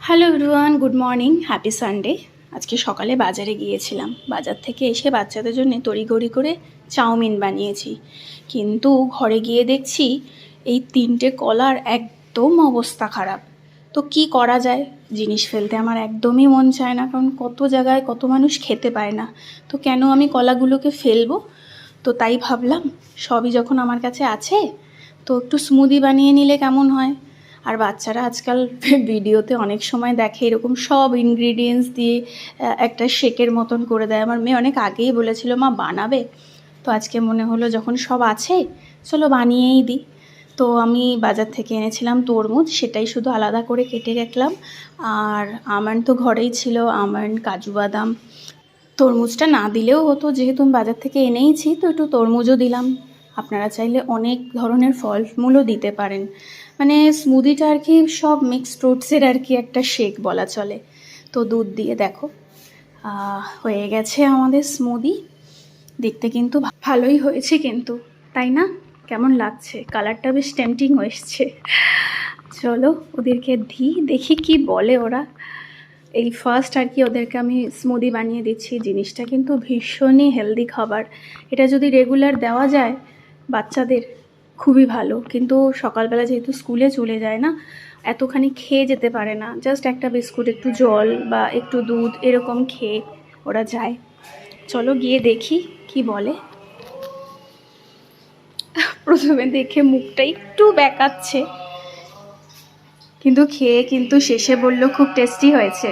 Hello everyone, good morning, happy Sunday. আজকে সকালে বাজারে গিয়েছিলাম। বাজার থেকে এসে বাচ্চাদের জন্য তড়িঘড়ি করে চাউমিন বানিয়েছি, কিন্তু ঘরে গিয়ে দেখছি এই 3টে কলার একদম অবস্থা খারাপ। তো কি করা যায়? জিনিস ফেলতে আমার একদমই মন চায় না, কারণ কত জায়গায় কত মানুষ খেতে পায় না। তো কেন আমি কলাগুলোকে ফেলবো? তো তাই ভাবলাম, সবই যখন আমার কাছে আছে তো একটু স্মুদি বানিয়ে নিলে কেমন হয়। আর বাচ্চারা আজকাল ভিডিওতে অনেক সময় দেখে এরকম সব ইনগ্রিডিয়েন্টস দিয়ে একটা শেকের মতন করে দেয়। আমার মেয়ে অনেক আগেই বলেছিল মা বানাবে, তো আজকে মনে হলো যখন সব আছে চলো বানিয়েই দিই। তো আমি বাজার থেকে এনেছিলাম তরমুজ, সেটাই শুধু আলাদা করে কেটে রাখলাম। আর আমন্ড তো ঘরেই ছিল, আমন্ড, কাজু বাদাম। তরমুজটা না দিলেও হতো, যেহেতু আমি বাজার থেকে এনেইছি তো একটু তরমুজও দিলাম। আপনারা চাইলে অনেক ধরনের ফলমূলও দিতে পারেন। মানে স্মুদিটা আর কি সব মিক্স ফ্রুটসের আর কি একটা শেক বলা চলে। তো দুধ দিয়ে দেখো হয়ে গেছে আমাদের স্মুদি। দেখতে কিন্তু ভালোই হয়েছে কিন্তু, তাই না? কেমন লাগছে? কালারটা বেশ টেম্পটিং এসছে। চলো ওদেরকে দেখি কি বলে ওরা। এই ফার্স্ট আর কি ওদেরকে আমি স্মুদি বানিয়ে দিচ্ছি। জিনিসটা কিন্তু ভীষণই হেলদি খাবার। এটা যদি রেগুলার দেওয়া যায় বাচ্চাদের খুবই ভালো, কিন্তু সকালবেলা যেহেতু স্কুলে চলে যায় না, এতখানি খেয়ে যেতে পারে না। জাস্ট একটা বিস্কুট, একটু জল বা একটু দুধ এরকম খেয়ে ওরা যায়। চলো গিয়ে দেখি কি বলে। প্রথমে দেখে মুখটা একটু বেঁকাচ্ছে, কিন্তু খেয়ে কিন্তু শেষে বলল খুব টেস্টি হয়েছে।